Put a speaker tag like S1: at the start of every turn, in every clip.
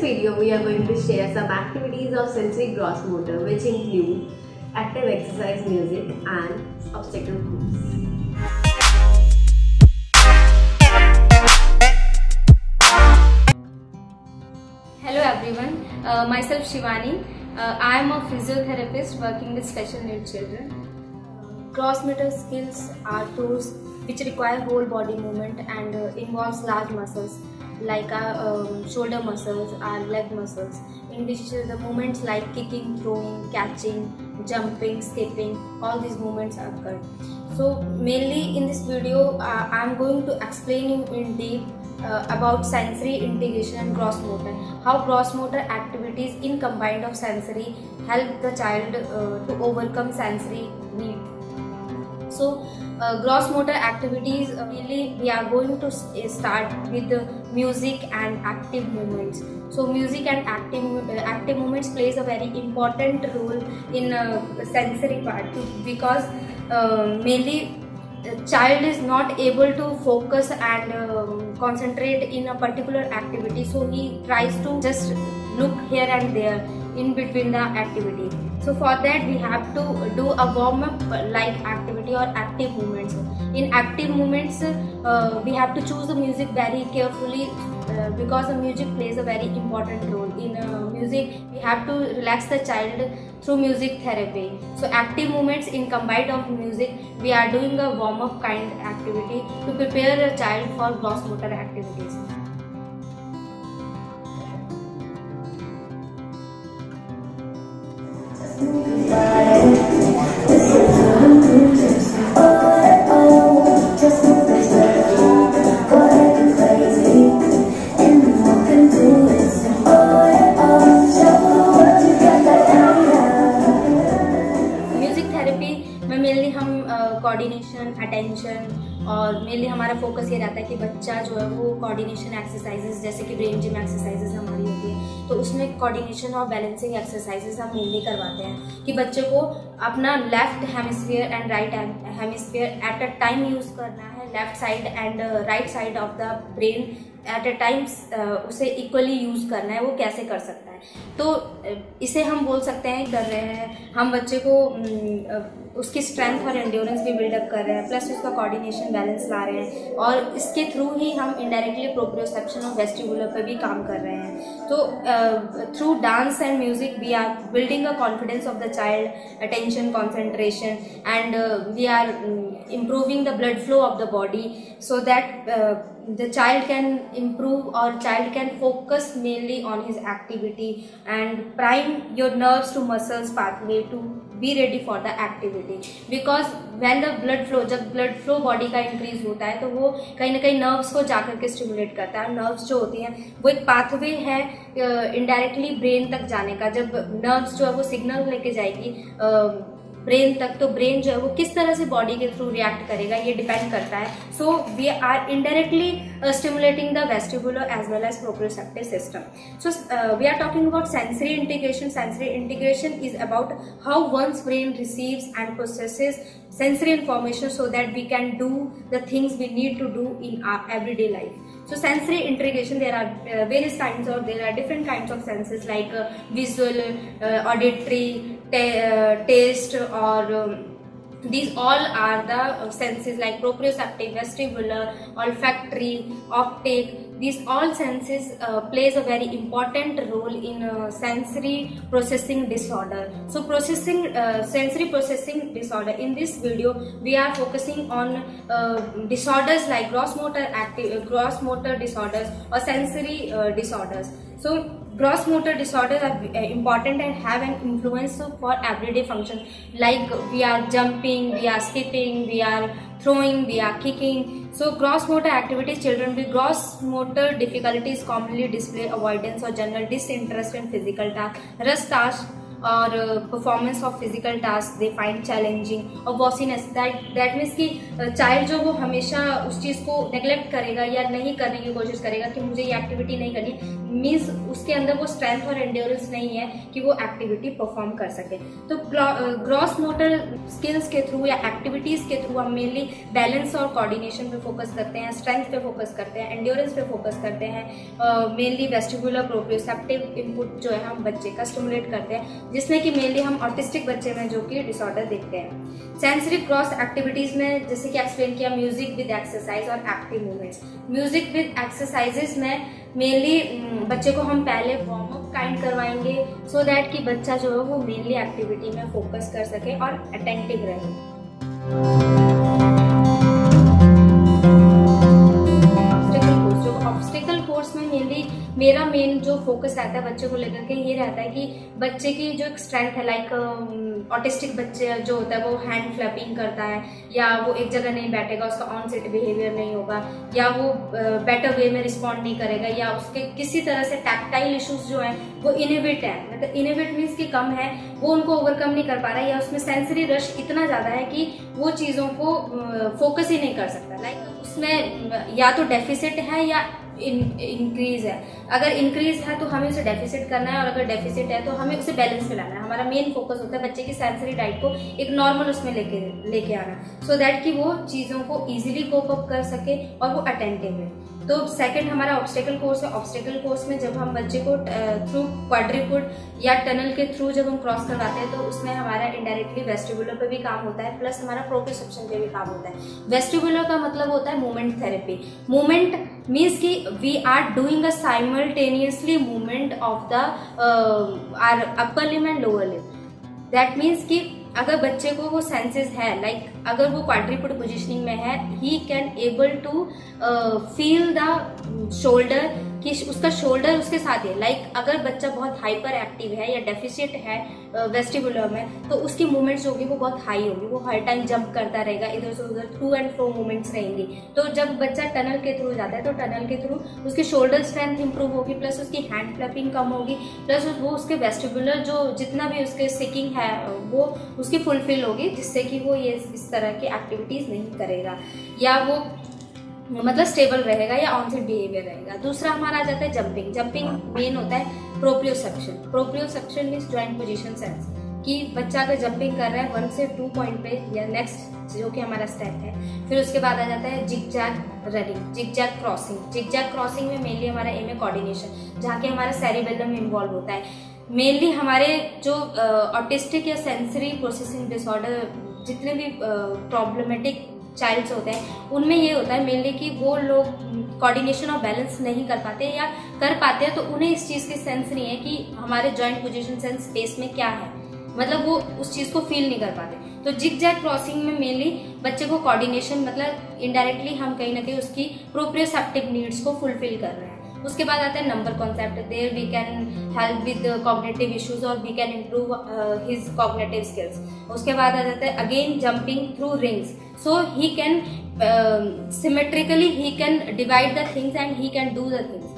S1: video, we are going to share some activities of sensory gross motor, which include active exercise, music, and obstacle course.
S2: Hello everyone, myself Shivani. I am a physiotherapist working with special needs children. Gross motor skills are tools which require whole body movement and involves large muscles like our shoulder muscles, our leg muscles, in which the movements like kicking, throwing, catching, jumping, skipping, all these movements occur. So mainly in this video I am going to explain you in deep about sensory integration and gross motor, how gross motor activities in combined of sensory help the child to overcome sensory need. So gross motor activities, mainly we are going to start with the music and active movements. So music and active movements plays a very important role in sensory part, because mainly the child is not able to focus and concentrate in a particular activity, so he tries to just look here and there in between the activity. So for that we have to do a warm-up like activity or active movements. In active movements we have to choose the music very carefully because the music plays a very important role. In music we have to relax the child through music therapy. So active movements in combined of music, we are doing a warm-up kind activity to prepare a child for gross motor activities. Mainly हम coordination, attention और mainly हमारा focus ये रहता है कि बच्चा जो है वो कोऑर्डिनेशन एक्सरसाइजेस जैसे कि ब्रेन जिम एक्सरसाइजेस हमारी होती है, तो उसमें कोऑर्डिनेशन और बैलेंसिंग एक्सरसाइजेस हम मेनली करवाते हैं कि बच्चे को अपना left hemisphere and right hemisphere at a time use करना है, left side and right side of the brain at a time उसे इक्वली यूज़ करना है, वो कैसे कर सकता है। तो इसे हम बोल सकते हैं कर रहे हैं हम बच्चे को उसकी स्ट्रेंथ और एंड्योरेंस भी बिल्डअप कर रहे हैं, प्लस उसका कोऑर्डिनेशन बैलेंस ला रहे हैं, और इसके थ्रू ही हम इनडायरेक्टली प्रोप्रियोसेप्शन और वेस्टिबुलर पर भी काम कर रहे हैं। तो through dance and music we are building a confidence of the child, attention, concentration, and we are improving the blood flow of the body so that the child can improve or child can focus mainly on his activity and prime your nerves to muscles pathway to be ready for the activity. Because when the blood flow, जब blood flow body का increase होता है तो वो कहीं ना कहीं nerves को जाकर के stimulate करता है। nerves जो होती हैं वो एक pathway है indirectly brain तक जाने का। जब nerves जो है वो signal लेके जाएगी ब्रेन तक, तो ब्रेन जो है वो किस तरह से बॉडी के थ्रू रिएक्ट करेगा ये डिपेंड करता है। So we are indirectly stimulating the vestibular as well as proprioceptive system. So we are talking about sensory integration. Sensory integration is about how one's brain receives and processes sensory information so that we can do the things we need to do in our everyday life. So sensory integration, there are various kinds, or there are different kinds of senses like visual, auditory, taste, or these all are the senses like proprioceptive, vestibular, olfactory, optic. These all senses plays a very important role in sensory processing disorder. So sensory processing disorder. In this video, we are focusing on disorders like gross motor disorders or sensory disorders. So gross motor disorders are important and have an influence for everyday function, like we are jumping, we are skipping, we are throwing, we are kicking. So gross motor activities, children with gross motor difficulties commonly display avoidance or general disinterest in physical tasks, rest tasks or performance of physical tasks they find challenging, और bossiness, that means कि child जो वो हमेशा उस चीज़ को neglect करेगा या नहीं करने की कोशिश करेगा कि मुझे ये activity नहीं करनी, मीन्स उसके अंदर वो स्ट्रेंथ और एंड्योरेंस नहीं है कि वो एक्टिविटी परफॉर्म कर सके। तो ग्रॉस मोटर स्किल्स के थ्रू या एक्टिविटीज के थ्रू हम मेनली बैलेंस और कोऑर्डिनेशन पे फोकस करते हैं, स्ट्रेंथ पे फोकस करते हैं, एंड्योरेंस पे फोकस करते हैं। मेनली वेस्टिबुलर प्रोप्रियोसेप्टिव इनपुट जो है हम बच्चे का स्टिमुलेट करते हैं, जिसमें कि मेनली हम ऑटिस्टिक बच्चे में जो कि डिसऑर्डर देखते हैं। सेंसरी क्रॉस एक्टिविटीज में जैसे कि एक्सप्लेन किया, म्यूजिक विद एक्सरसाइज और active movements. Music with exercises में मेनली बच्चे को हम पहले वार्म अप काइंड करवाएंगे सो दैट कि बच्चा जो है वो मेनली एक्टिविटी में फोकस कर सके और अटेंटिव रहे। ऑब्स्टिकल कोर्स में मेनली मेरा मेन जो फोकस रहता है बच्चे को लेकर के ये रहता है कि बच्चे की जो एक स्ट्रेंथ है, लाइक ऑटिस्टिक बच्चे जो होता है वो हैंड फ्लैपिंग करता है, या वो एक जगह नहीं बैठेगा, उसका ऑन सेट बिहेवियर नहीं होगा, या वो बेटर वे में रिस्पॉन्ड नहीं करेगा, या उसके किसी तरह से टैक्टाइल इश्यूज जो है वो इनहिबिट है, मतलब इनहिबिट मीन्स कि कम है, वो उनको ओवरकम नहीं कर पा रहा है, या उसमें सेंसरी रश इतना ज्यादा है कि वो चीजों को फोकस ही नहीं कर सकता। लाइक उसमें या तो डेफिसिट है या इंक्रीज है। अगर इंक्रीज है तो हमें उसे डेफिसिट करना है, और अगर डेफिसिट है तो हमें उसे बैलेंस में लाना है। हमारा मेन फोकस होता है बच्चे की सेंसरी डाइट को एक नॉर्मल उसमें लेके आना, सो दैट कि वो चीजों को इजीली कोप अप कर सके और वो अटेंटिव है। तो सेकंड हमारा ऑब्स्टेकल कोर्स है। ऑब्स्टेकल कोर्स में जब हम बच्चे को थ्रू क्वाड्रिपुट या टनल के थ्रू जब हम क्रॉस करवाते हैं तो उसमें हमारा इनडायरेक्टली वेस्टिबुलर पे भी काम होता है, प्लस हमारा प्रोप्रियोसेप्शन पे भी काम होता है। वेस्टिबुलर का मतलब होता है मूवमेंट थेरेपी। मूवमेंट मीन्स कि we are doing a simultaneously movement of the are upper limb and lower limb. That means कि अगर बच्चे को वो सेंसेस है, लाइक अगर वो क्वाड्रिपुट पोजिशनिंग में है, he can able to feel the shoulder कि उसका शोल्डर उसके साथ है। लाइक अगर बच्चा बहुत हाइपर एक्टिव है या डेफिसिट है वेस्टिबुलर में, तो उसकी मूवमेंट्स होगी वो बहुत हाई होगी, वो हर टाइम जंप करता रहेगा, इधर से उधर टू एंड फ्रो मूवमेंट्स रहेंगी। तो जब बच्चा टनल के थ्रू जाता है तो टनल के थ्रू उसकी शोल्डर स्ट्रेंथ इंप्रूव होगी, प्लस उसकी हैंड फ्लैपिंग कम होगी, प्लस वो उसके वेस्टिबुलर जो जितना भी उसके सिकिंग है वो उसकी फुलफिल होगी, जिससे कि वो ये इस तरह की एक्टिविटीज नहीं करेगा, या वो मतलब स्टेबल रहेगा या ऑनसेट बिहेवियर रहेगा। दूसरा हमारा आ जाता है जंपिंग। जंपिंग मेन होता है proprioception. Proprioception means joint position sense, कि बच्चा अगर जंपिंग कर रहा है 1 से 2 पॉइंट पे या नेक्स्ट जो कि हमारा स्टेप है। फिर उसके बाद आ जाता है zigzag running, zigzag crossing. Zigzag crossing में मेनली हमारा एम है कोऑर्डिनेशन, जहाँ के हमारा सेरिबेलम इन्वॉल्व होता है। मेनली हमारे जो ऑटिस्टिक या सेंसरी प्रोसेसिंग डिसऑर्डर जितने भी प्रॉब्लमेटिक चाइल्ड्स होते हैं उनमें ये होता है मेनली कि वो लोग कोऑर्डिनेशन और बैलेंस नहीं कर पाते, या कर पाते हैं तो उन्हें इस चीज की सेंस नहीं है कि हमारे जॉइंट पोजीशन सेंस स्पेस में क्या है, मतलब वो उस चीज को फील नहीं कर पाते। तो जिगजैग क्रॉसिंग में मेनली बच्चे को कोऑर्डिनेशन मतलब इनडायरेक्टली हम कहीं ना कहीं उसकी प्रोप्रियोसेप्टिव नीड्स को फुलफिल कर रहे हैं। उसके बाद आता है number concept. There we can help with cognitive issues और we can improve his cognitive skills. उसके बाद आ जाता है again jumping through rings, so he can symmetrically he can divide the things and he can do the things.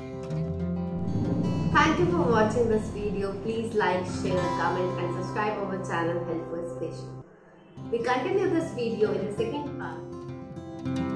S1: Thank you for watching this video. Please like, share, comment and subscribe our channel Help for Special. We continue this video in the second part.